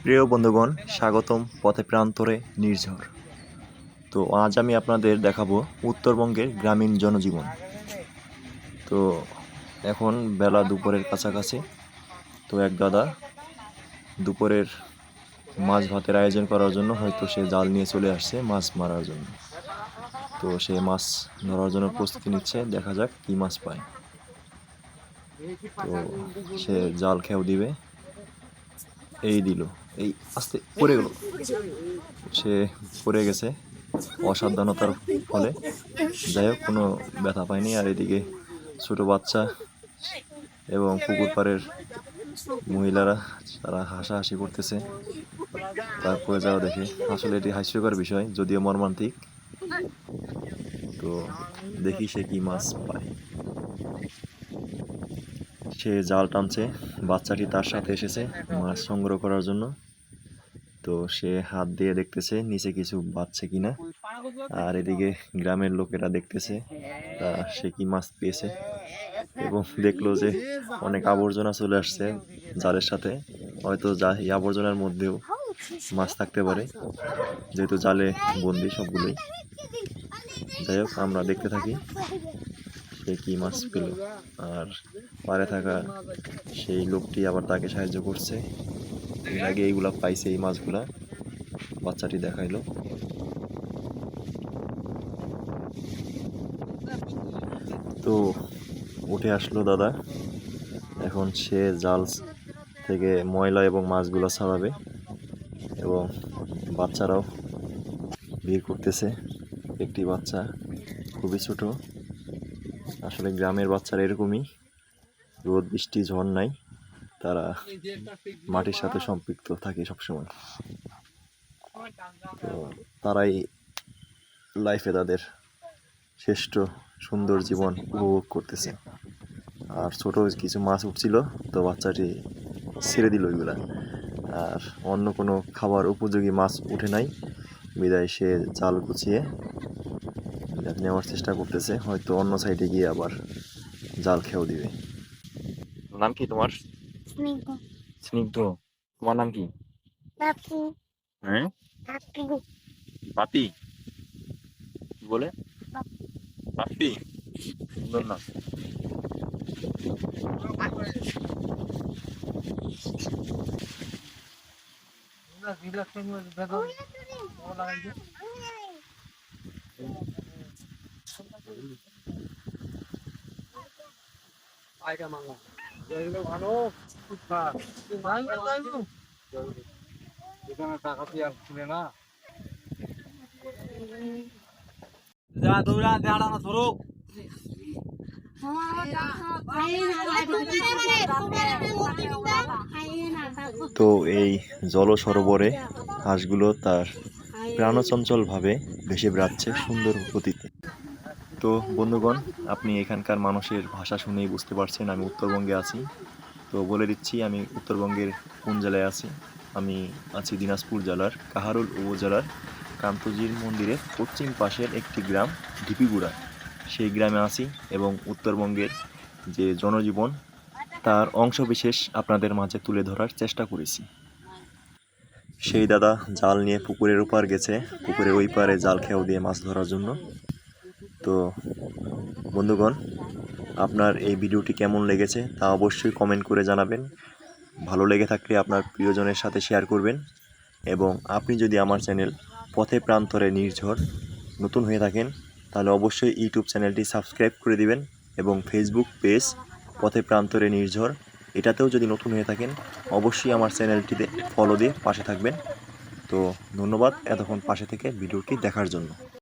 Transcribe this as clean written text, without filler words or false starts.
প্রিয় বন্ধুগণ, স্বাগতম পথে প্রান্তরে নির্ঝর। তো আজ আমি আপনাদের দেখাবো উত্তরবঙ্গের গ্রামীণ জনজীবন। তো এখন বেলা দুপুরের কাছাকাছি। তো এক দাদা দুপুরের মাছ ভাতের আয়োজন করার জন্য হয়তো সে জাল নিয়ে চলে আসছে মাছ মারার জন্য। তো সে মাছ ধরার জন্য প্রস্তুতি নিচ্ছে, দেখা যাক কি মাছ পায়। তো সে জাল খেয়াও দিবে, এই দিল, এই আস্তে পড়ে গেল, সে পড়ে গেছে অসাবধানতার ফলে। যাই হোক, কোনো ব্যথা পায়নি। আর এদিকে ছোট বাচ্চা এবং পুকুর পাড়ের মহিলারা তারা হাসাহাসি করতেছে তারপরে যাওয়া দেখে। আসলে এটি হাস্যকর বিষয়, যদিও মর্মান্তিক। তো দেখি সে কি মাছ পায়। সে জাল টানছে, বাচ্চাটি তার সাথে এসেছে মাছ সংগ্রহ করার জন্য। তো সে হাত দিয়ে দেখতেছে নিচে কিছু বাজছে কিনা, আর এদিকে গ্রামের লোকেরা দেখতেছে তা সে কি মাছ পেয়েছে। এবং দেখলো যে অনেক আবর্জনা চলে আসছে জালের সাথে, হয়তো এই আবর্জনার মধ্যেও মাছ থাকতে পারে, যেহেতু জালে বন্দি সবগুলোই। যাই হোক, আমরা দেখতে থাকি সে কি মাছ পেল। আর পাড়ে থাকা সেই লোকটি আবার তাকে সাহায্য করছে। এর আগে এইগুলা পাইছে, এই মাছগুলা বাচ্চাটি দেখাইলো। তো উঠে আসলো দাদা, এখন সে জাল থেকে ময়লা এবং মাছগুলো ছাড়াবে, এবং বাচ্চারাও ভিড় করতেছে। একটি বাচ্চা খুবই ছোট। আসলে গ্রামের বাচ্চারা এরকমই, রোদ বৃষ্টি ঝড় নাই, তারা মাটির সাথে সম্পৃক্ত থাকে সবসময়। তো তারাই লাইফে তাদের শ্রেষ্ঠ সুন্দর জীবন উপভোগ করতেছে। আর ছোট কিছু মাছ উঠছিল, তো বাচ্চাটি ছেড়ে দিল ওইগুলা। আর অন্য কোনো খাবার উপযোগী মাছ উঠে নাই, বিদায় সে জাল গুছিয়ে নেওয়ার চেষ্টা করতেছে। হয়তো অন্য সাইডে গিয়ে আবার জাল খেয়েও দিবে। নাম কি তোমার? স্নিগ্ধ। স্নিগ্ধ। তোমার নাম কি? পাপি। হ্যাঁ, পাপি। কি বলে? পাপি, সুন্দর নাম। টাকা দিয়ে আর শুনে না যা দৌড়া দাঁড়া না ধরো। তো এই জল সরোবরে হাঁসগুলো তার প্রাণচঞ্চলভাবে ভেসে বেড়াচ্ছে সুন্দর গতিতে। তো বন্ধুগণ, আপনি এখানকার মানুষের ভাষা শুনেই বুঝতে পারছেন আমি উত্তরবঙ্গে আছি। তো বলে দিচ্ছি আমি উত্তরবঙ্গের কোন জেলায় আছি। আমি আছি দিনাজপুর জেলার কাহারোল উপজেলার কান্তজির মন্দিরের পশ্চিম পাশের একটি গ্রাম ঢিপিগুড়া, সেই গ্রামে আছি। এবং উত্তরবঙ্গের যে জনজীবন তার অংশবিশেষ আপনাদের মাঝে তুলে ধরার চেষ্টা করেছি। সেই দাদা জাল নিয়ে পুকুরের ওপার গেছে, পুকুরের ওই পারে জাল খেয়াও দিয়ে মাছ ধরার জন্য। তো বন্ধুগণ, আপনার এই ভিডিওটি কেমন লেগেছে তা অবশ্যই কমেন্ট করে জানাবেন। ভালো লেগে থাকলে আপনার প্রিয়জনের সাথে শেয়ার করবেন। এবং আপনি যদি আমার চ্যানেল পথে প্রান্তরে নির্ঝর নতুন হয়ে থাকেন, তাহলে অবশ্যই ইউটিউব চ্যানেলটি সাবস্ক্রাইব করে দিবেন। এবং ফেসবুক পেজ পথে প্রান্তরে নির্ঝর, এটাতেও যদি নতুন হয়ে থাকেন, অবশ্যই আমার চ্যানেলটিতে ফলো দিয়ে পাশে থাকবেন। তো ধন্যবাদ এতক্ষণ পাশে থেকে ভিডিওটি দেখার জন্য।